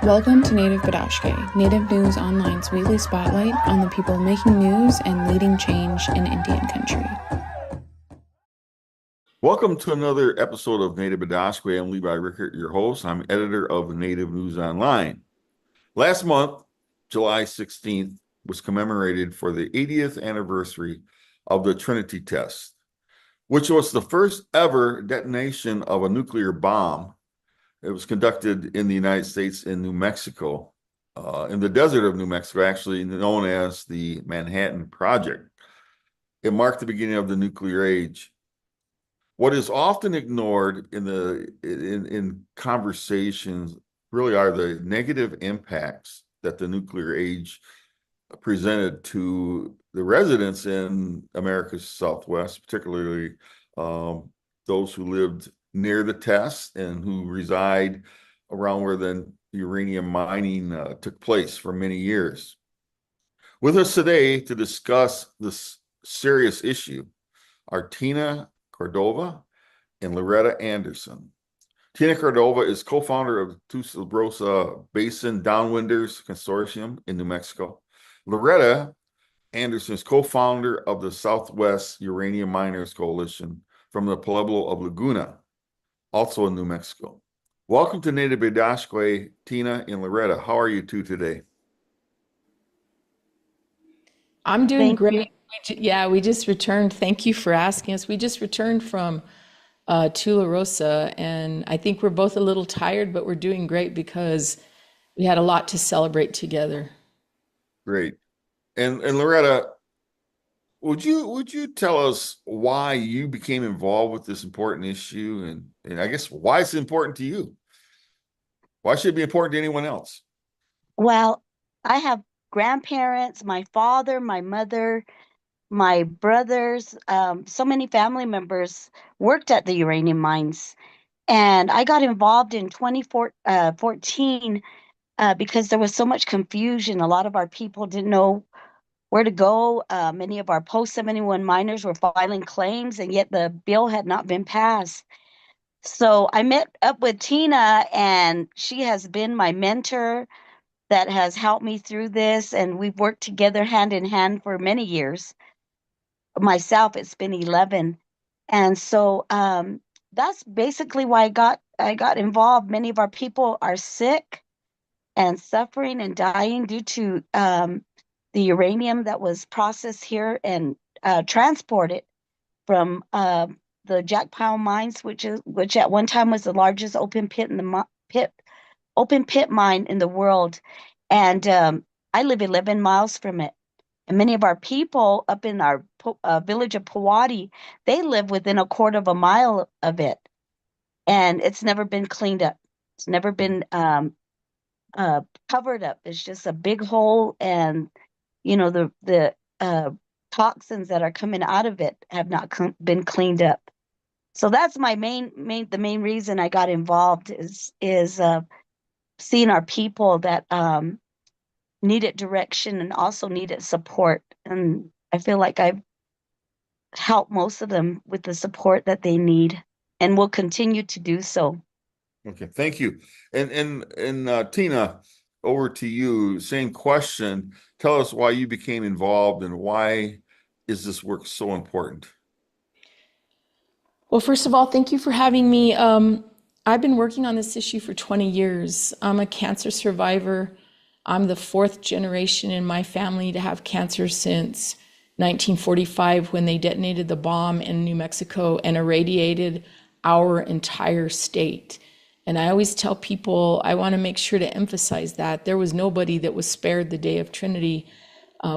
Welcome to Native Bidaské, Native News Online's weekly spotlight on the people making news and leading change in Indian country. Welcome to another episode of Native Bidaské. I'm Levi Rickert, your host. I'm editor of Native News Online. Last month, July 16th, was commemorated for the 80th anniversary of the Trinity Test, which was the first ever detonation of a nuclear bomb. It was conducted in the United States in New Mexico, in the desert of New Mexico, actually known as the Manhattan Project. It marked the beginning of the nuclear age. What is often ignored in conversations really are the negative impacts that the nuclear age presented to the residents in America's Southwest, particularly those who lived near the test and who reside around where the uranium mining took place for many years. With us today to discuss this serious issue are Tina Cordova and Loretta Anderson. Tina Cordova is co-founder of Tularosa Basin Downwinders Consortium in New Mexico. Loretta Anderson is co-founder of the Southwest Uranium Miners Coalition from the Pueblo of Laguna, also in New Mexico. Welcome to Native Bidaské, Tina and Loretta. How are you two today? I'm doing great. We just returned. Thank you for asking us. We just returned from Tularosa, and I think we're both a little tired, but we're doing great because we had a lot to celebrate together. Great. And Loretta, would you tell us why you became involved with this important issue, and I guess why it's important to you? Why should it be important to anyone else? Well, I have grandparents, my father, my mother, my brothers, so many family members worked at the uranium mines. And I got involved in 2014 because there was so much confusion. A lot of our people didn't know where to go. Many of our post-71 miners were filing claims, and yet the bill had not been passed. So I met up with Tina, and she has been my mentor that has helped me through this, and we've worked together hand in hand for many years. Myself, it's been 11. And so that's basically why I got involved. Many of our people are sick and suffering and dying due to the uranium that was processed here and transported from the Jack Pile mines, which at one time was the largest open pit mine in the world. And I live 11 miles from it. And many of our people up in our village of Pewati, they live within a quarter of a mile of it. And it's never been cleaned up. It's never been covered up. It's just a big hole, and the toxins that are coming out of it have not been cleaned up. So that's my the main reason I got involved is seeing our people that needed direction and also needed support. And I feel like I've helped most of them with the support that they need, and will continue to do so. Okay, thank you. And Tina, over to you. Same question. Tell us why you became involved and why is this work so important? Well, first of all, thank you for having me. I've been working on this issue for 20 years. I'm a cancer survivor. I'm the fourth generation in my family to have cancer since 1945, when they detonated the bomb in New Mexico and irradiated our entire state. And I always tell people, I want to make sure to emphasize that there was nobody that was spared the day of Trinity.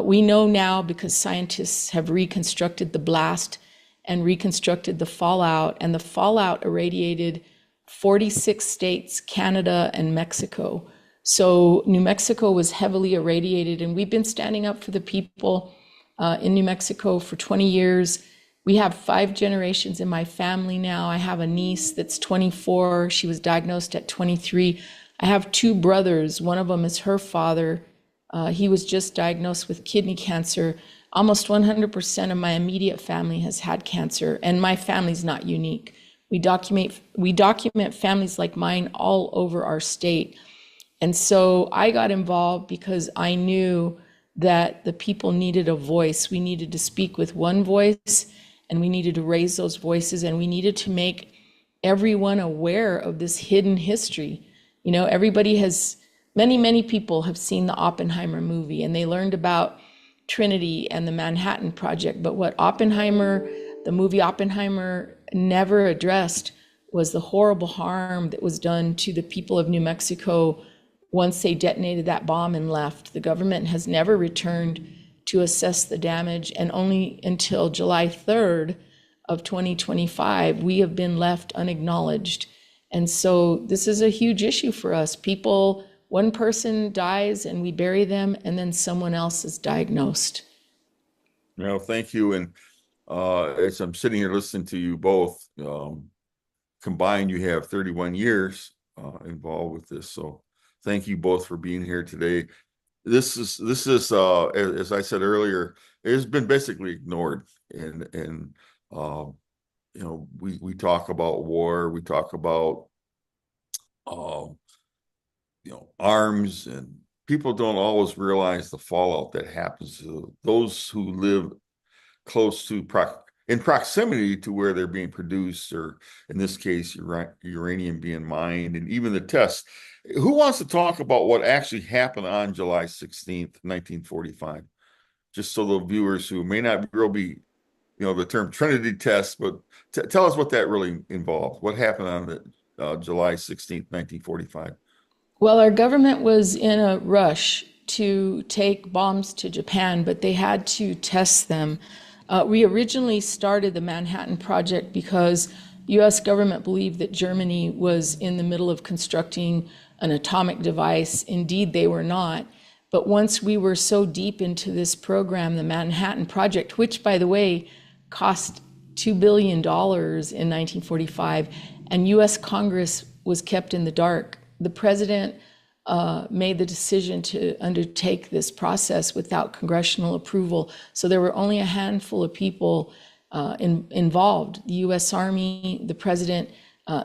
We know now, because scientists have reconstructed the blast and reconstructed the fallout, and the fallout irradiated 46 states, Canada, and Mexico. So New Mexico was heavily irradiated, and we've been standing up for the people in New Mexico for 20 years. We have 5 generations in my family now. I have a niece that's 24. She was diagnosed at 23. I have 2 brothers. One of them is her father. He was just diagnosed with kidney cancer. Almost 100% of my immediate family has had cancer, and my family's not unique. We document families like mine all over our state. And so I got involved because I knew that the people needed a voice. We needed to speak with one voice, and we needed to raise those voices, and we needed to make everyone aware of this hidden history. You know, many people have seen the Oppenheimer movie, and they learned about Trinity and the Manhattan Project. But what the movie Oppenheimer, never addressed was the horrible harm that was done to the people of New Mexico once they detonated that bomb and left. The government has never returned to assess the damage, and only until July 3rd of 2025, we have been left unacknowledged. And so this is a huge issue for us. One person dies and we bury them, and then someone else is diagnosed. No, thank you. And as I'm sitting here listening to you both, combined, you have 31 years involved with this. So thank you both for being here today. This is as I said earlier, it has been basically ignored. And you know, we talk about war, we talk about you know, arms, and people don't always realize the fallout that happens to those who live close to in proximity to where they're being produced, or in this case, uranium being mined, and even the tests. Who wants to talk about what actually happened on July 16th, 1945? Just so the viewers who may not really be, you know, the term Trinity Test, but tell us what that really involved. What happened on the July 16th, 1945? Well, our government was in a rush to take bombs to Japan, but they had to test them. We originally started the Manhattan Project because the US government believed that Germany was in the middle of constructing an atomic device. Indeed, they were not. But once we were so deep into this program, the Manhattan Project, which, by the way, cost $2 billion in 1945, and US Congress was kept in the dark. The president made the decision to undertake this process without congressional approval. So there were only a handful of people involved: the U.S. Army, the president,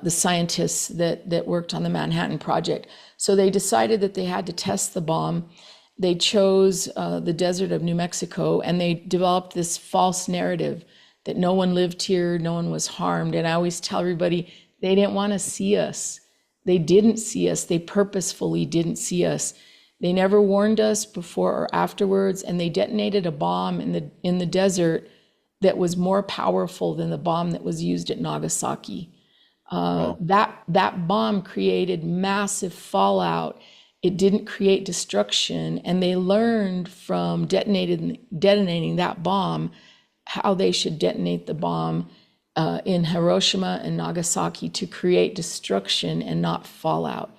the scientists that worked on the Manhattan Project. So they decided that they had to test the bomb. They chose the desert of New Mexico, and they developed this false narrative that no one lived here, no one was harmed. And I always tell everybody, they didn't want to see us. They didn't see us. They purposefully didn't see us. They never warned us before or afterwards, and they detonated a bomb in the desert that was more powerful than the bomb that was used at Nagasaki. Wow. That bomb created massive fallout. It didn't create destruction, and they learned from detonating that bomb how they should detonate the bomb in Hiroshima and Nagasaki to create destruction and not fallout.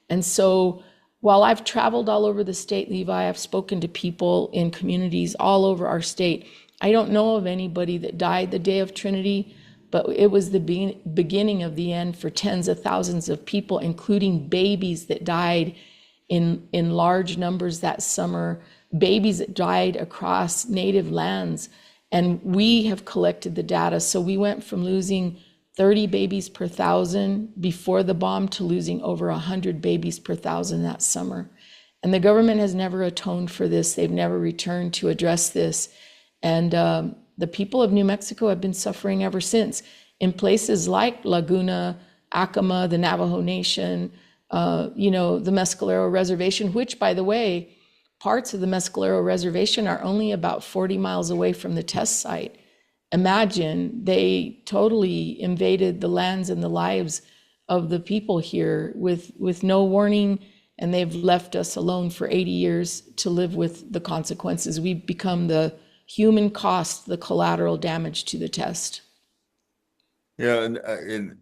And so while I've traveled all over the state, Levi, I've spoken to people in communities all over our state. I don't know of anybody that died the day of Trinity, but it was the beginning of the end for tens of thousands of people, including babies that died in large numbers that summer, babies that died across native lands. And we have collected the data. So we went from losing 30 babies per thousand before the bomb to losing over 100 babies per thousand that summer. And the government has never atoned for this. They've never returned to address this. And the people of New Mexico have been suffering ever since. In places like Laguna, Acoma, the Navajo Nation, the Mescalero Reservation, which, by the way, parts of the Mescalero Reservation are only about 40 miles away from the test site. Imagine, they totally invaded the lands and the lives of the people here with no warning, and they've left us alone for 80 years to live with the consequences. We've become the human cost, the collateral damage to the test. Yeah, and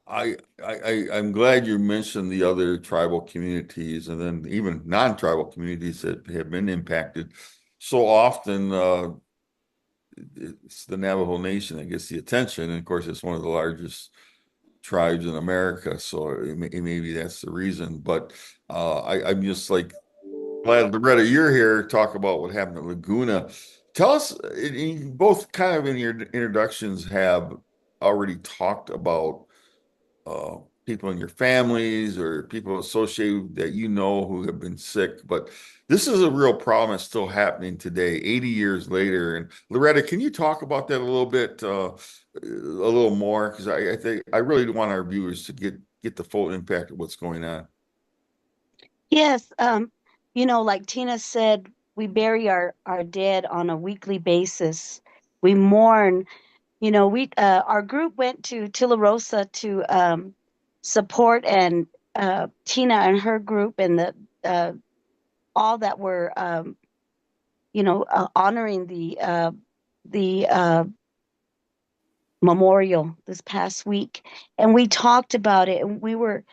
I'm glad you mentioned the other tribal communities, and then even non-tribal communities that have been impacted. So often, it's the Navajo Nation that gets the attention, and of course, it's one of the largest tribes in America. So maybe that's the reason. But I'm just like glad, Loretta, you're here to talk about what happened at Laguna. Tell us, you both kind of in your introductions have already talked about people in your families or people associated that you know who have been sick, but this is a real problem that's still happening today, 80 years later. And Loretta, can you talk about that a little bit, a little more? Because I think I really want our viewers to get the full impact of what's going on. Yes, like Tina said, we bury our dead on a weekly basis. We mourn. We our group went to Tularosa to support and Tina and her group and the all that were honoring the memorial this past week, and we talked about it, and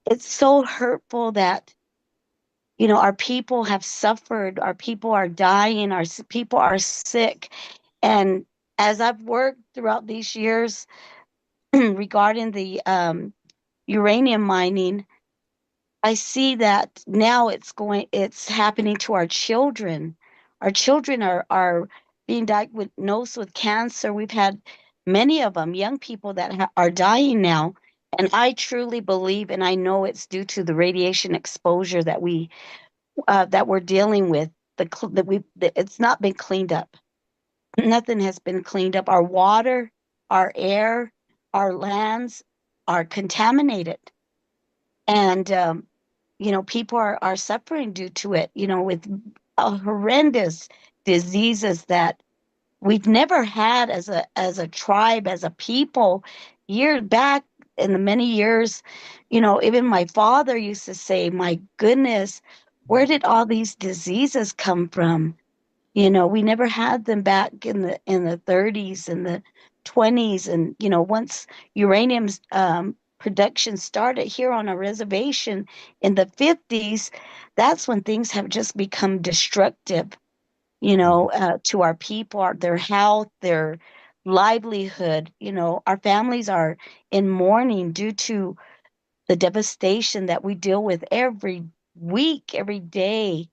it's so hurtful that our people have suffered, our people are dying, people are sick. And as I've worked throughout these years regarding the uranium mining, I see that now it's happening to our children. Our children are being diagnosed with cancer. We've had many of them, young people that are dying now. And I truly believe, and I know it's due to the radiation exposure that we're dealing with. It's not been cleaned up. Nothing has been cleaned up. Our water, our air, our lands are contaminated, and people are suffering due to it. With horrendous diseases that we've never had as a tribe, as a people. Years back, in the many years, even my father used to say, "My goodness, where did all these diseases come from?" We never had them back in the 30s and the 20s, and once uranium's production started here on a reservation in the 50s, that's when things have just become destructive, to our people, their health, their livelihood. Our families are in mourning due to the devastation that we deal with every week, every day.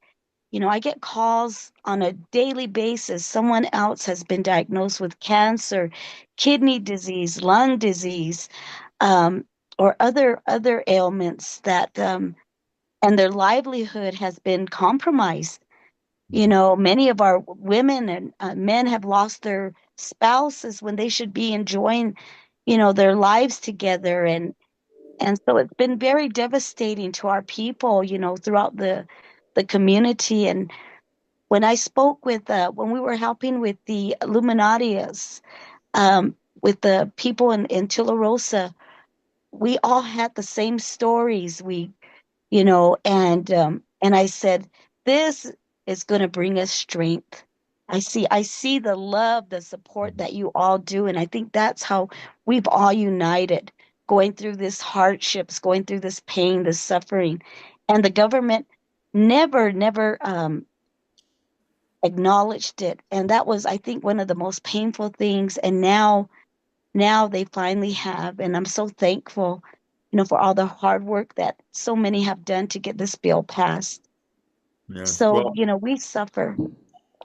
I get calls on a daily basis. Someone else has been diagnosed with cancer, kidney disease, lung disease, um, or other ailments and their livelihood has been compromised. Many of our women and men have lost their spouses when they should be enjoying, their lives together, and so it's been very devastating to our people, throughout the community. And when I spoke when we were helping with the Illuminati's, with the people in Tularosa, we all had the same stories. And I said, this is going to bring us strength. I see the love, the support that you all do. And I think that's how we've all united, going through this hardships, going through this pain, this suffering. And the government never acknowledged it. And that was, I think, one of the most painful things. And now they finally have. And I'm so thankful, for all the hard work that so many have done to get this bill passed. Yes. So, Well, we suffer.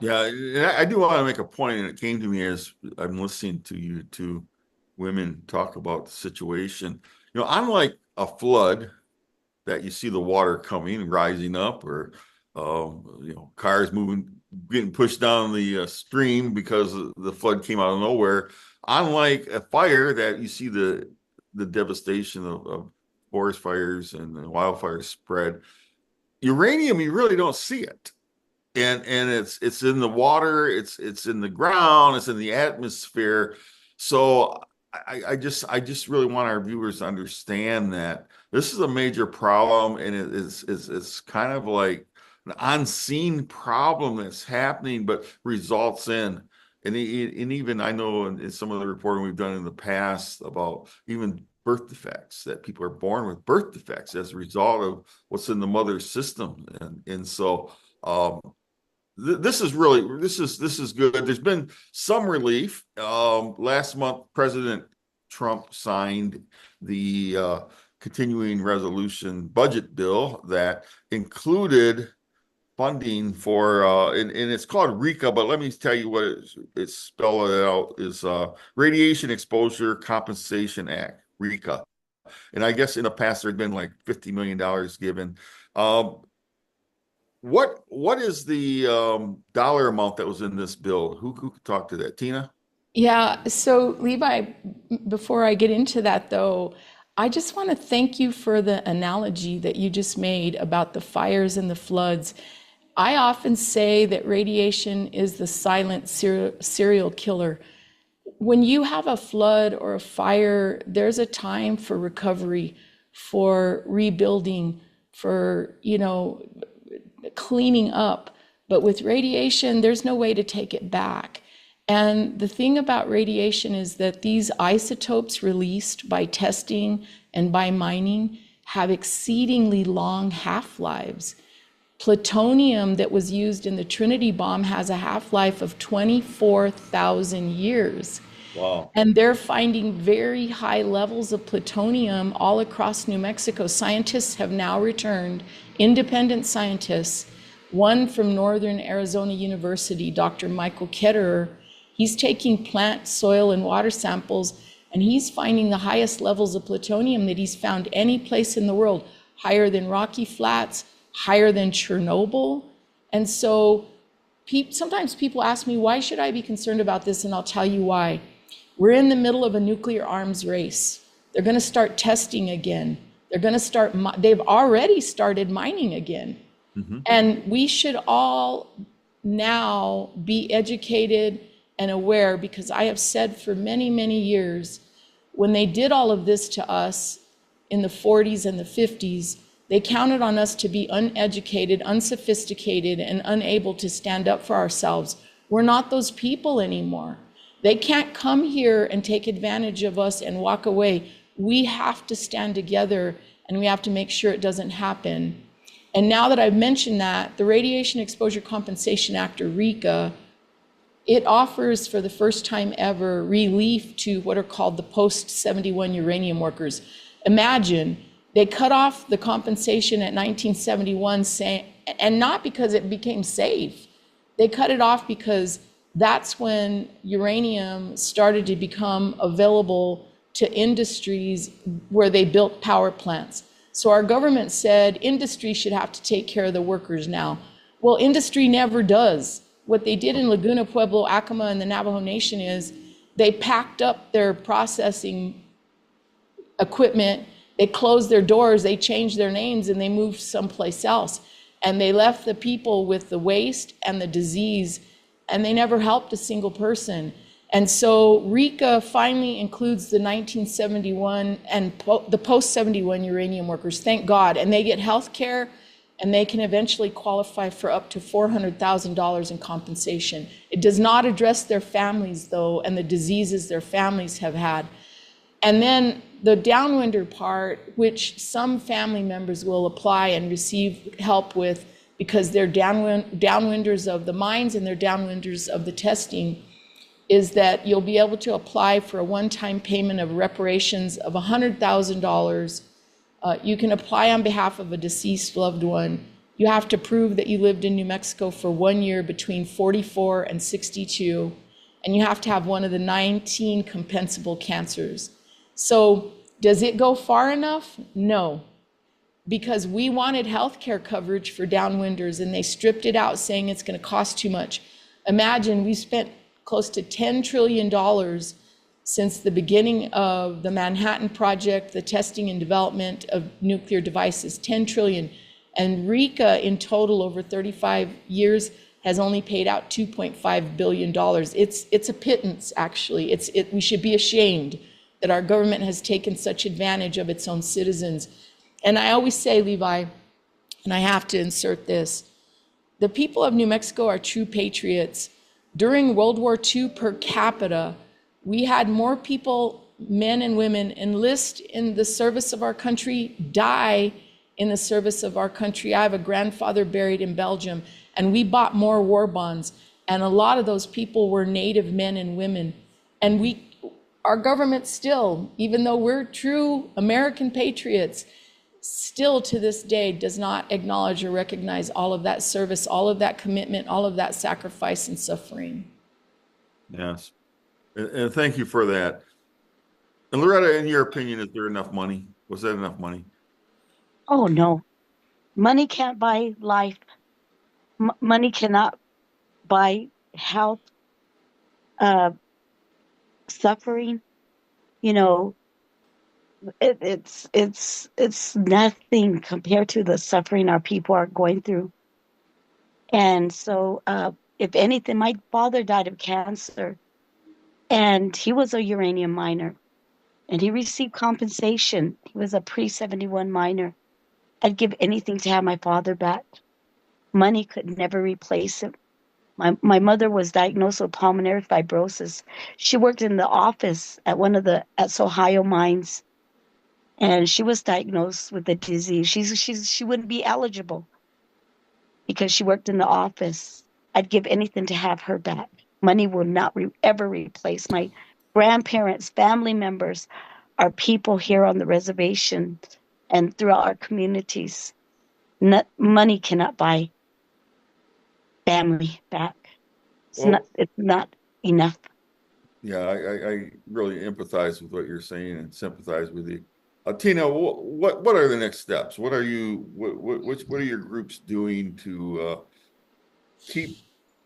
yeah, and I do want to make a point, and it came to me as I'm listening to you two women talk about the situation. Unlike a flood that you see the water coming, rising up, or cars moving, getting pushed down the stream because the flood came out of nowhere. Unlike a fire that you see the devastation of forest fires and the wildfires spread, uranium, you really don't see it. And it's in the water, it's in the ground, it's in the atmosphere. So I just really want our viewers to understand that this is a major problem, and it's kind of like an unseen problem that's happening, but results in, and even I know in some of the reporting we've done in the past about even birth defects, that people are born with birth defects as a result of what's in the mother system, and so. This is good. There's been some relief. Last month, President Trump signed the continuing resolution budget bill that included funding for and it's called RECA, but let me tell you what it's spelled out is Radiation Exposure Compensation Act, RECA. And I guess in the past, there'd been like $50 million given. What is the dollar amount that was in this bill? Who could talk to that? Tina? Yeah, so Levi, before I get into that though, I just want to thank you for the analogy that you just made about the fires and the floods. I often say that radiation is the silent serial killer. When you have a flood or a fire, there's a time for recovery, for rebuilding, for, cleaning up. But with radiation, there's no way to take it back. And the thing about radiation is that these isotopes released by testing and by mining have exceedingly long half-lives. Plutonium that was used in the Trinity bomb has a half-life of 24,000 years. Wow. And they're finding very high levels of plutonium all across New Mexico. Scientists have now returned, independent scientists, one from Northern Arizona University, Dr. Michael Ketterer. He's taking plant, soil, and water samples, and he's finding the highest levels of plutonium that he's found any place in the world, higher than Rocky Flats, higher than Chernobyl. And so sometimes people ask me, why should I be concerned about this? And I'll tell you why. We're in the middle of a nuclear arms race. They're going to start testing again. They've already started mining again. Mm-hmm. And we should all now be educated and aware, because I have said for many, many years, when they did all of this to us in the 40s and the 50s, they counted on us to be uneducated, unsophisticated, and unable to stand up for ourselves. We're not those people anymore. They can't come here and take advantage of us and walk away. We have to stand together, and we have to make sure it doesn't happen. And now that I've mentioned that, the Radiation Exposure Compensation Act, or RECA, it offers for the first time ever relief to what are called the post-71 uranium workers. Imagine, they cut off the compensation at 1971, and not because it became safe. They cut it off because that's when uranium started to become available to industries where they built power plants. So our government said industry should have to take care of the workers now. Well, industry never does. What they did in Laguna, Pueblo, Acoma, and the Navajo Nation is they packed up their processing equipment, they closed their doors, they changed their names, and they moved someplace else. And they left the people with the waste and the disease, and they never helped a single person. And so RECA finally includes the 1971 and the post-71 uranium workers, thank God, and they get health care, and they can eventually qualify for up to $400,000 in compensation. It does not address their families, though, and the diseases their families have had. And then the downwinder part, which some family members will apply and receive help with because they're downwinders of the mines and they're downwinders of the testing, is that you'll be able to apply for a one-time payment of reparations of $100,000. You can apply on behalf of a deceased loved one. You have to prove that you lived in New Mexico for 1 year between 44 and 62, and you have to have one of the 19 compensable cancers. So does it go far enough? No, because we wanted healthcare coverage for downwinders, and they stripped it out saying it's going to cost too much. Imagine we spent close to $10 trillion since the beginning of the Manhattan Project, the testing and development of nuclear devices, 10 trillion. And RECA in total over 35 years has only paid out $2.5 billion. It's a pittance, actually. We should be ashamed that our government has taken such advantage of its own citizens. And I always say, Levi, and I have to insert this, the people of New Mexico are true patriots. During World War II per capita, we had more people, men and women, enlist in the service of our country, die in the service of our country. I have a grandfather buried in Belgium, and we bought more war bonds. And a lot of those people were Native men and women. And our government still, even though we're true American patriots, still to this day does not acknowledge or recognize all of that service, all of that commitment, all of that sacrifice and suffering. Yes. And thank you for that. And Loretta, in your opinion, is there enough money Was that enough money? Oh no, money can't buy life. Money cannot buy health, uh, suffering. You know, it's nothing compared to the suffering our people are going through. And so, if anything, my father died of cancer, and he was a uranium miner, and he received compensation. He was a pre-71 miner. I'd give anything to have my father back. Money could never replace him. My mother was diagnosed with pulmonary fibrosis. She worked in the office at one of the at Ohio mines, and she was diagnosed with the disease. She wouldn't be eligible because she worked in the office. I'd give anything to have her back. Money will not ever replace my grandparents, family members, our people here on the reservation and throughout our communities. Money cannot buy family back. Well, It's not enough. yeah, I really empathize with what you're saying and sympathize with you. Tina, what are the next steps? What are you what are your groups doing to keep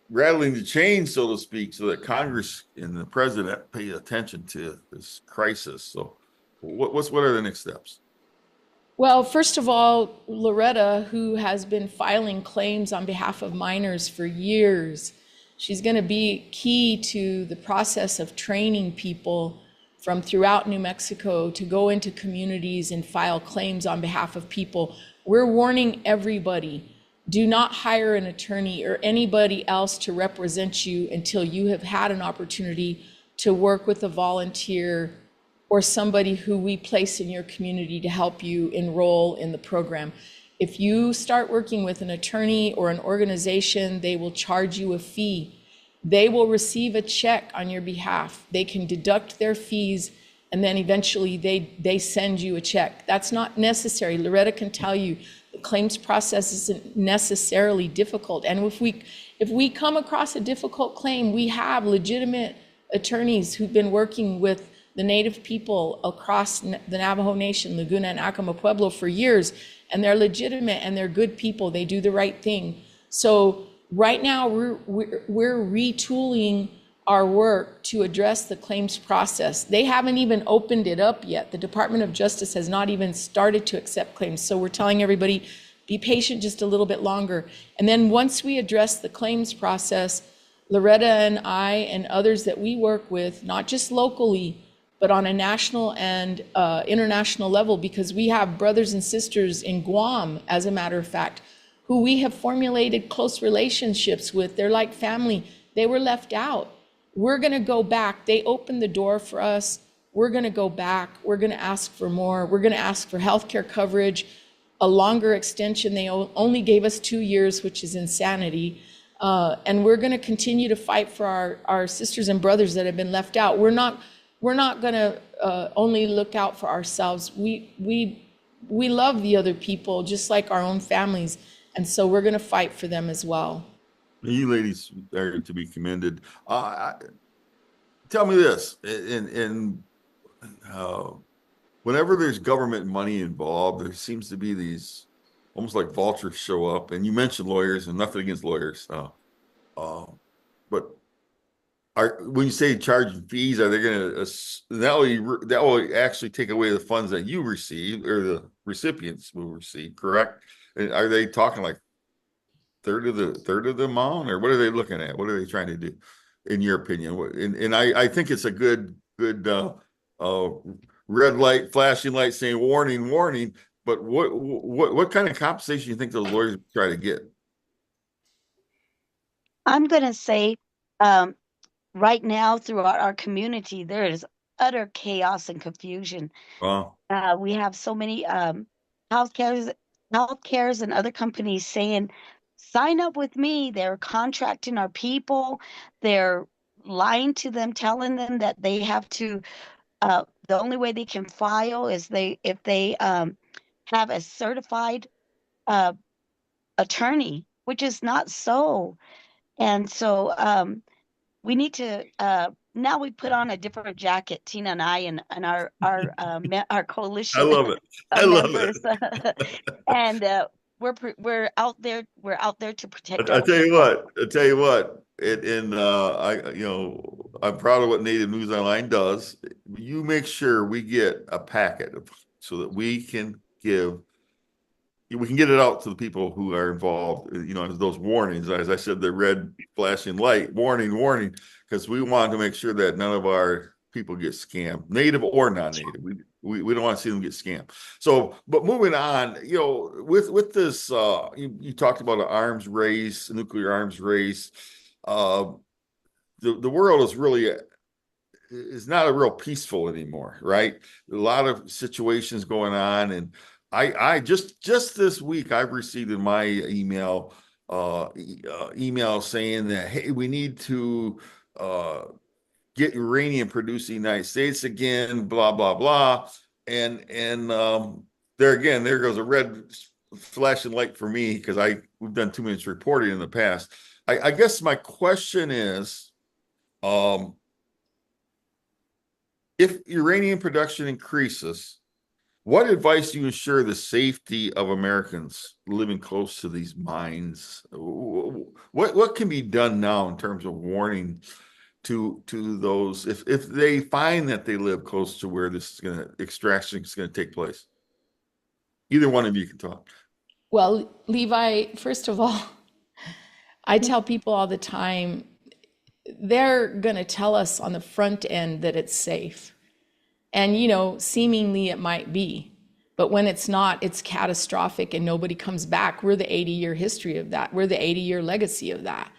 rattling the chain, so to speak, so that Congress and the president pay attention to this crisis? So, what are the next steps? Well, first of all, Loretta, who has been filing claims on behalf of miners for years, she's going to be key to the process of training people from throughout New Mexico to go into communities and file claims on behalf of people. We're warning everybody, do not hire an attorney or anybody else to represent you until you have had an opportunity to work with a volunteer or somebody who we place in your community to help you enroll in the program. If you start working with an attorney or an organization, they will charge you a fee. They will receive a check on your behalf. They can deduct their fees, and then eventually they send you a check. That's not necessary. Loretta can tell you the claims process isn't necessarily difficult. And if we come across a difficult claim, we have legitimate attorneys who've been working with the Native people across the Navajo Nation, Laguna and Acoma Pueblo for years, and they're legitimate and they're good people. They do the right thing. So right now we're retooling our work to address the claims process. They haven't even opened it up yet. The Department of Justice has not even started to accept claims. So we're telling everybody, be patient just a little bit longer. And then once we address the claims process, Loretta and I and others that we work with, not just locally, but on a national and international level, because we have brothers and sisters in Guam, as a matter of fact, who we have formulated close relationships with. They're like family. They were left out. We're going to go back. They opened the door for us. We're going to go back. We're going to ask for more. We're going to ask for healthcare coverage, a longer extension. They only gave us 2 years, which is insanity. And we're going to continue to fight for our sisters and brothers that have been left out. We're not going to only look out for ourselves. We love the other people just like our own families, and so we're going to fight for them as well. You ladies are to be commended. Tell me this, whenever there's government money involved, there seems to be these almost like vultures show up. And you mentioned lawyers, and nothing against lawyers, but when you say charging fees, are they going to that will actually take away the funds that you receive or the recipients will receive, correct? And are they talking like third of the amount, or what are they looking at? What are they trying to do, in your opinion? And I think it's a good red light, flashing light saying warning, warning. But what kind of compensation do you think those lawyers try to get? I'm going to say, right now throughout our community, there is utter chaos and confusion. Well, We have so many healthcares and other companies saying, sign up with me. They're contracting our people. They're lying to them, telling them that they have to, the only way they can file is if they have a certified uh, attorney, which is not so. And so we need to now we put on a different jacket, Tina and I, and our I coalition love it. I of love members, it. and we're out there. We're out there to protect I our tell you people. what, I tell you what, I'm proud of what Native News Online does. You make sure we get a packet so that we can get it out to the people who are involved, as those warnings, as I said, the red flashing light, warning, warning, because we want to make sure that none of our people get scammed, native or non-native. We don't want to see them get scammed. So, but moving on, with this, you talked about an arms race, a nuclear arms race. The world is not a real peaceful anymore, right? A lot of situations going on, and I just this week I've received in my email email saying that, hey, we need to get uranium produced in the United States again, blah blah blah, and there goes a red flashing light for me because we've done too much reporting in the past. I guess my question is, if uranium production increases, what advice do you ensure the safety of Americans living close to these mines? What can be done now in terms of warning to those if they find that they live close to where extraction is gonna take place? Either one of you can talk. Well, Levi, first of all, I tell people all the time, they're going to tell us on the front end that it's safe. And, seemingly it might be. But when it's not, it's catastrophic and nobody comes back. We're the 80-year history of that. We're the 80-year legacy of that.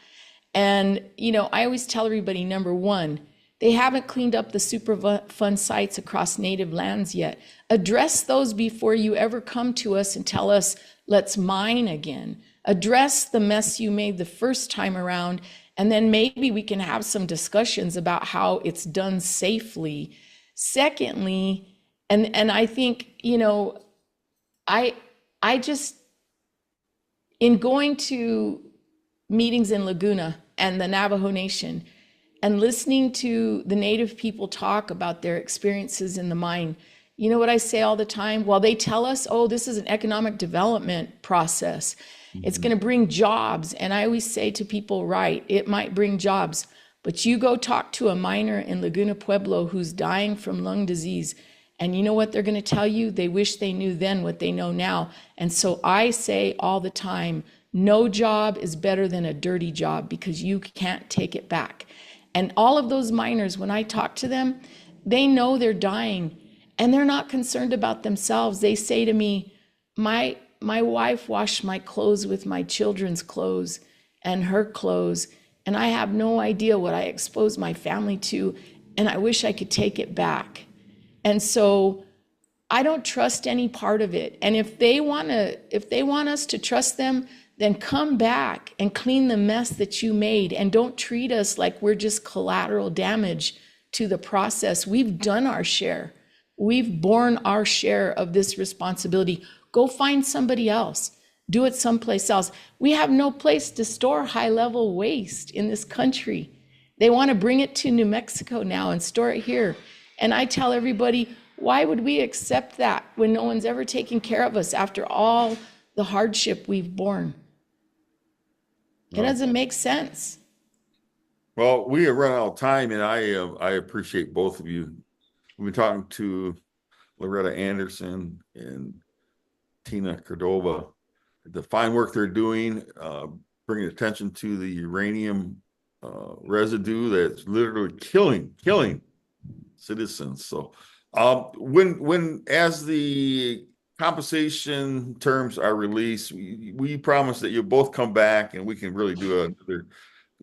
And, I always tell everybody, number one, they haven't cleaned up the Superfund sites across native lands yet. Address those before you ever come to us and tell us, let's mine again. Address the mess you made the first time around, and then maybe we can have some discussions about how it's done safely. Secondly, and I think, I just, in going to meetings in Laguna and the Navajo Nation and listening to the Native people talk about their experiences in the mine, you know what I say all the time? Well, they tell us, oh, this is an economic development process. It's going to bring jobs. And I always say to people, right, it might bring jobs, but you go talk to a miner in Laguna, Pueblo, who's dying from lung disease, and you know what they're going to tell you? They wish they knew then what they know now. And so I say all the time, no job is better than a dirty job because you can't take it back. And all of those miners, when I talk to them, they know they're dying and they're not concerned about themselves. They say to me, my wife washed my clothes with my children's clothes and her clothes, and I have no idea what I exposed my family to, and I wish I could take it back. And so I don't trust any part of it. And if they want us to trust them, then come back and clean the mess that you made, and don't treat us like we're just collateral damage to the process. We've done our share. We've borne our share of this responsibility. Go find somebody else. Do it someplace else. We have no place to store high-level waste in this country. They want to bring it to New Mexico now and store it here. And I tell everybody, why would we accept that when no one's ever taken care of us after all the hardship we've borne? It doesn't make sense. Well, we have run out of time, and I appreciate both of you. We've been talking to Loretta Anderson and Tina Cordova, the fine work they're doing, bringing attention to the uranium residue that's literally killing citizens. So when as the compensation terms are released, we promise that you'll both come back and we can really do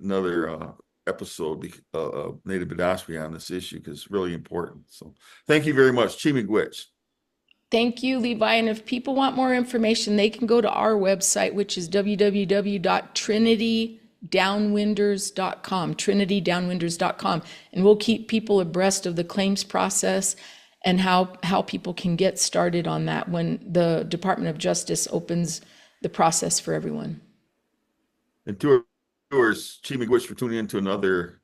another episode of Native Bidaské on this issue because it's really important. So thank you very much. Chimigwich. Thank you, Levi. And if people want more information, they can go to our website, which is www.trinitydownwinders.com, trinitydownwinders.com. And we'll keep people abreast of the claims process and how people can get started on that when the Department of Justice opens the process for everyone. And to our viewers, Chimigwich for tuning in to another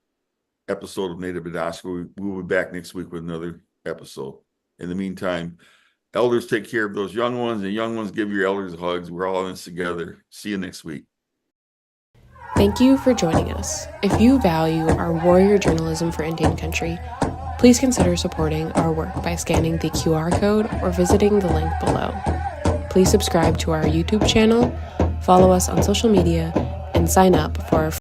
episode of Native Bidaské. We will be back next week with another episode. In the meantime, elders, take care of those young ones, and young ones, give your elders hugs. We're all in this together. See you next week. Thank you for joining us. If you value our warrior journalism for Indian country, please consider supporting our work by scanning the QR code or visiting the link below. Please subscribe to our YouTube channel, follow us on social media, and sign up for our